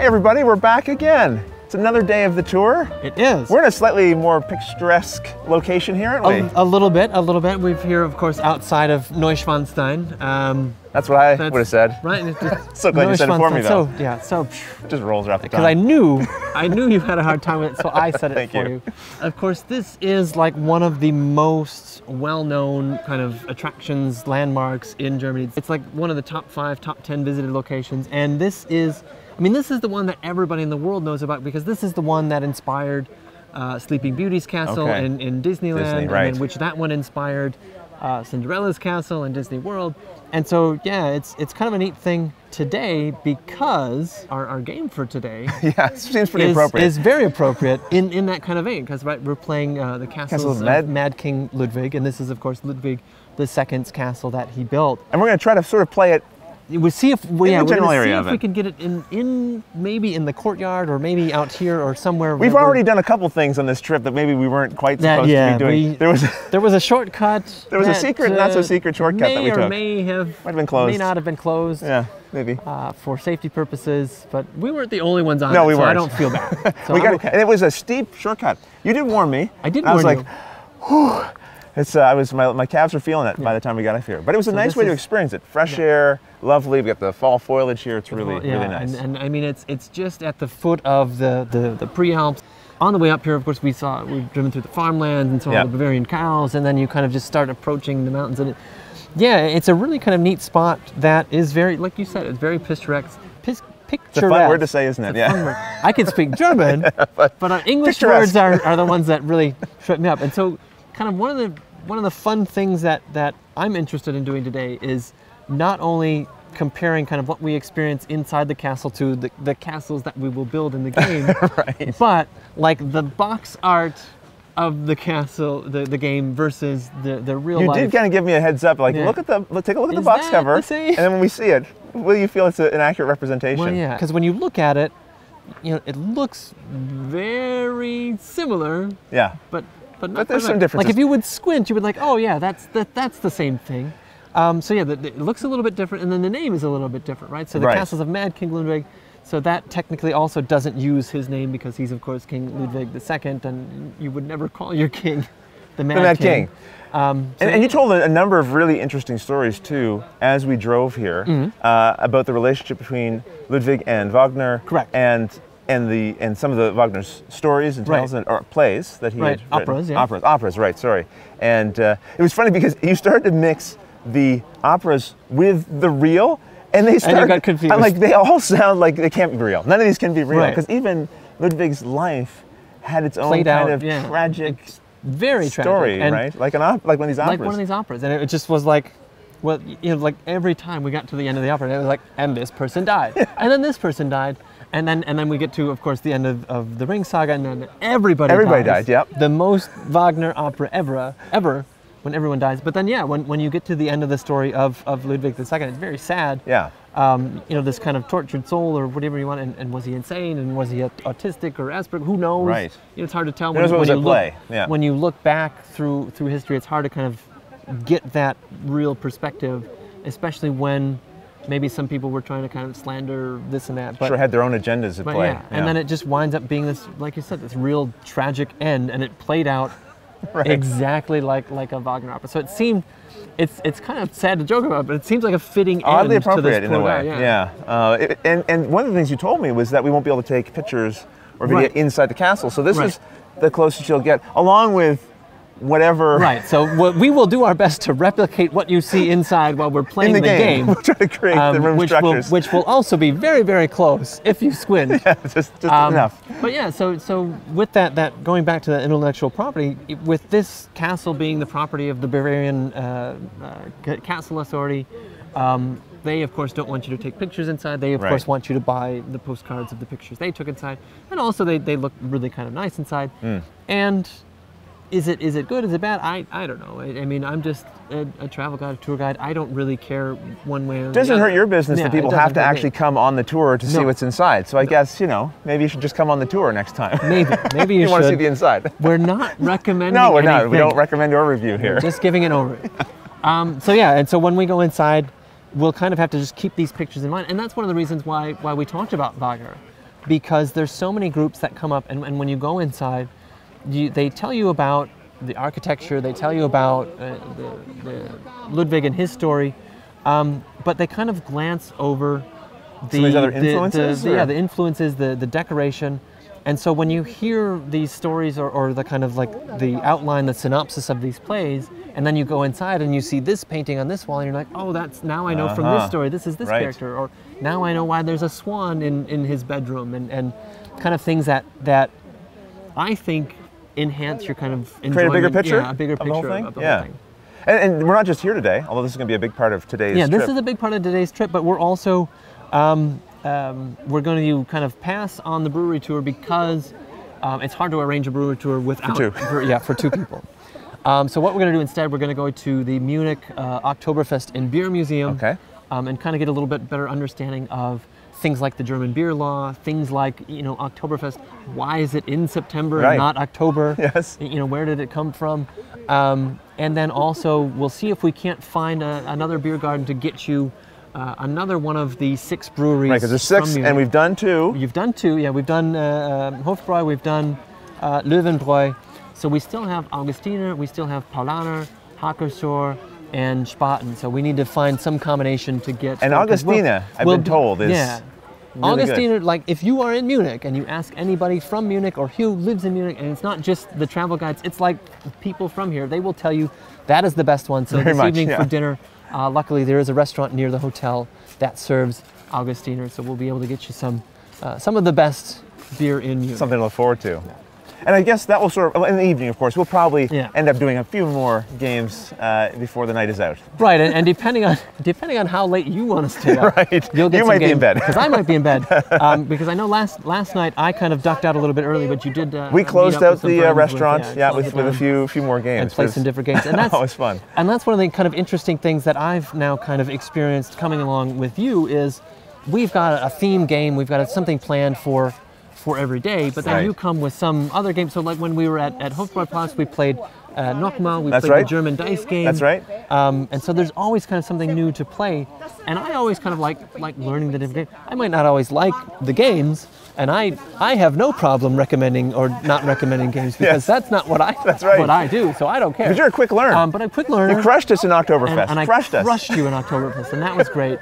everybody, we're back again. It's another day of the tour. It is. We're in a slightly more picturesque location here, aren't we? A little bit. We're here, of course, outside of Neuschwanstein. That's what I would have said. Right. So glad you said it for me, though. So it just rolls off the tongue. Because I knew you had a hard time with it, so I said it for you. Of course, this is like one of the most well-known kind of attractions, landmarks in Germany. It's like one of the top 5, top 10 visited locations, and this is the one that everybody in the world knows about because this is the one that inspired Sleeping Beauty's castle in Disneyland, right. and which that one inspired Cinderella's castle in Disney World. And so, yeah, it's kind of a neat thing today because our game for today seems pretty appropriate. Is very appropriate in that kind of vein because we're playing the castles of Mad King Ludwig, and this is, of course, Ludwig II's castle that he built. And we're going to try to sort of play it. We'll see if we in the general area of it. We can get it in maybe in the courtyard or maybe out here or somewhere. We've already done a couple things on this trip that maybe we weren't quite supposed to be doing. There was a shortcut. There was a secret, not so secret shortcut that we took. Might have been closed. May not have been closed. Yeah, maybe. For safety purposes, but we weren't the only ones on it. No, we weren't. So I don't feel bad. So and it was a steep shortcut. You did warn me. I did warn you. I was like, whew. It's my calves were feeling it by the time we got up here. But it was a nice way to experience it. Fresh air, lovely. We got the fall foliage here. It's really nice. And I mean, it's just at the foot of the Prealps. On the way up here, of course, we've driven through the farmland and saw all the Bavarian cows, and then you kind of just start approaching the mountains. And it's a really kind of neat spot that is very, like you said, it's very picturesque. It's a fun word to say, isn't it? Yeah. I can speak German, but English words are the ones that really trip me up. And so, kind of one of the fun things that I'm interested in doing today is not only comparing kind of what we experience inside the castle to the castles that we will build in the game, right. But like the box art of the castle, the game versus the real life. You did kind of give me a heads up, like take a look at the box cover, and then when we see it, will you feel it's an accurate representation? Well, yeah, because when you look at it, it looks very similar. Yeah. But there's some differences. Like if you would squint, you would like, oh yeah, that's the same thing. So yeah, it looks a little bit different, and then the name is a little bit different, right? So the castles of Mad King Ludwig, so that technically also doesn't use his name because he's of course King Ludwig II, and you would never call your king the Mad King. And you told a number of really interesting stories too as we drove here about the relationship between Ludwig and Wagner. Correct. And some of the Wagner's stories and tales or plays that he had written. Operas, right, sorry. And it was funny because you started to mix the operas with the real, and they started, and you got confused. I'm like, they all sound like they can't be real. None of these can be real, because even Ludwig's life had its own kind of tragic very story, tragic. Right? Like one of these operas. Like one of these operas, and it just was like, well, like every time we got to the end of the opera, it was like, and this person died, and then this person died. And then we get to, of course, the end of the Ring Saga, and then everybody died. Yep. The most Wagner opera ever, when everyone dies. But then, when you get to the end of the story of Ludwig II, it's very sad. Yeah. This kind of tortured soul, or whatever you want, and was he insane, and was he autistic or Asperger? Who knows? Right. It's hard to tell. When you look back through history, it's hard to kind of get that real perspective, especially when maybe some people were trying to kind of slander this and that. But sure, had their own agendas at play. Yeah. And then it just winds up being this, like you said, this real tragic end, and it played out exactly like a Wagner opera. So it seemed, it's kind of sad to joke about, but it seems like a fitting oddly end appropriate to this in a way. And one of the things you told me was that we won't be able to take pictures or video inside the castle. So this is the closest you'll get, along with whatever. Right, so we will do our best to replicate what you see inside while we're playing the game. We'll try to create the room structures. Which will also be very, very close if you squint. Yeah, just enough. But yeah, so with that going back to the intellectual property, with this castle being the property of the Bavarian Castle Authority, they of course don't want you to take pictures inside. They of course want you to buy the postcards of the pictures they took inside. And also they look really kind of nice inside. And is it good? Is it bad? I don't know. I mean, I'm just a travel guide, a tour guide. I don't really care one way or the other. It doesn't hurt your business that people have to actually come on the tour to see what's inside. So I guess, maybe you should just come on the tour next time. Maybe you should. Want to see the inside. We're not recommending No, we're anything. not. We don't recommend your review here. We're just giving an overview. So yeah, and so when we go inside, we'll kind of have to just keep these pictures in mind. And that's one of the reasons why we talked about Wagner. because there's so many groups that come up, and when you go inside, they tell you about the architecture, they tell you about the Ludwig and his story, but they kind of glance over some of these other influences? The influences, the decoration. And so when you hear these stories or the kind of like the outline, the synopsis of these plays, and then you go inside and you see this painting on this wall, and you're like, oh, now I know from this story, this is this character, or now I know why there's a swan in his bedroom, and kind of things that I think enhance your kind of enjoyment. Create a bigger picture? Yeah, a bigger picture of the whole thing. And we're not just here today, although this is going to be a big part of today's trip. Yeah, this is a big part of today's trip, but we're also, we're going to kind of pass on the brewery tour because it's hard to arrange a brewery tour without... For two people. So what we're going to do instead, we're going to go to the Munich Oktoberfest and Beer Museum and kind of get a little bit better understanding of things like the German beer law, things like, Oktoberfest, why is it in September and not October? Yes. Where did it come from? And then also, we'll see if we can't find another beer garden to get you another one of the 6 breweries. Right, because there's 6, and we've done 2. You've done 2, yeah. We've done Hofbräu, we've done Löwenbräu. So we still have Augustiner, we still have Paulaner, Hackersor, and Spaten. So we need to find some combination to get... And Augustiner, I've been told, is really Augustiner, good. like if you are in Munich and you ask anybody from Munich or who lives in Munich, and it's not just the travel guides, it's like people from here, they will tell you that is the best one. So this evening for dinner, luckily there is a restaurant near the hotel that serves Augustiner, so we'll be able to get you some of the best beer in Munich. Something to look forward to. Yeah. And I guess that will sort of, in the evening, of course, we'll probably end up doing a few more games before the night is out. Right, and depending on how late you want to stay up, you'll get you might be in bed. Because I might be in bed. Because I know last night I kind of ducked out a little bit early, but you did. We closed out the restaurant, with a few more games. And played some different games, and that's always fun. And that's one of the kind of interesting things that I've now kind of experienced coming along with you is we've got a theme game, we've got something planned for every day, but then you come with some other games. So like when we were at Hofbräuhaus, we played Nochmal, we played the German dice game. That's right. And so there's always kind of something new to play. And I always kind of like learning the different games. I might not always like the games, and I have no problem recommending or not recommending games because that's not what I do, so I don't care. But you're a quick learner. But I'm a quick learner. You crushed us in Oktoberfest. And I crushed you in Oktoberfest, and that was great.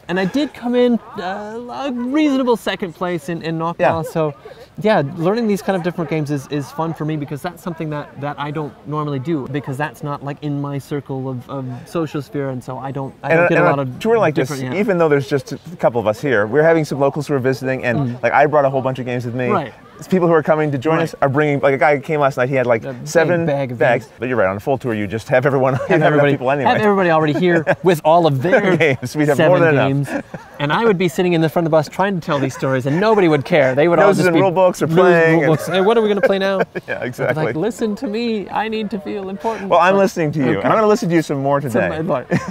And I did come in a reasonable second place in Nochmal. So yeah, learning these kind of different games is fun for me because that's something that I don't normally do because that's not like in my circle of social sphere, and so I don't get a lot of tour like this. Even though there's just a couple of us here, we're having some locals who are visiting, and like I brought a whole bunch of games with me. Right. People who are coming to join us are bringing, like a guy who came last night, he had like 7 bags. But you're right, on a full tour you just have everyone, have people anyway. Have everybody already here with all of their games. We'd have 7 more than games. Enough. And I would be sitting in the front of the bus trying to tell these stories, and nobody would care. They would all just be rule books or playing. Rule books. Hey, what are we going to play now? Yeah, exactly. Like, listen to me. I need to feel important. Well, I'm listening to you, and I'm going to listen to you some more today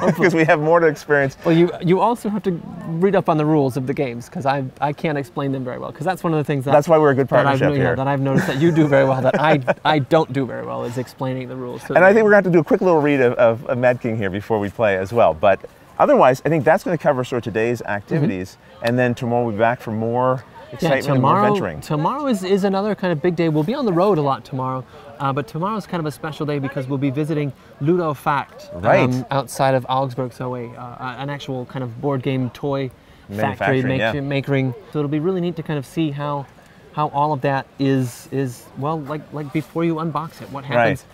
because we have more to experience. Well, you also have to read up on the rules of the games because I can't explain them very well because that's one of the things that's why we're a good partnership here. That I've noticed that you do very well that I don't do very well is explaining the rules. And I think we're going to have to do a quick little read of Mad King here before we play as well. But otherwise, I think that's going to cover sort of today's activities, and then tomorrow we'll be back for more excitement and more adventuring. Tomorrow is another kind of big day. We'll be on the road a lot tomorrow, but tomorrow's kind of a special day because we'll be visiting Ludo Fact outside of Augsburg, so an actual kind of board game toy factory making. So it'll be really neat to kind of see how all of that is well, like before you unbox it, what happens.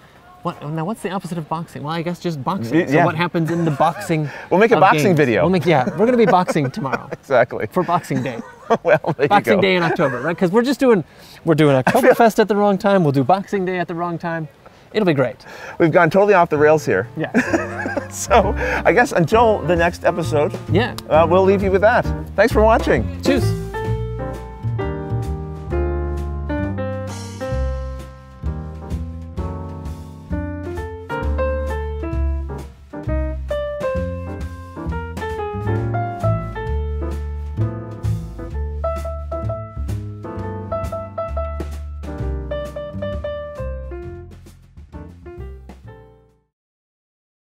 Now what's the opposite of boxing? Well, I guess just boxing. So what happens in the boxing? We'll make a boxing video. We're going to be boxing tomorrow. Exactly. For Boxing Day. Well, there Boxing you go. Day in October, right? Because we're doing Oktoberfest at the wrong time. We'll do Boxing Day at the wrong time. It'll be great. We've gone totally off the rails here. Yeah. So I guess until the next episode, we'll leave you with that. Thanks for watching. Cheers.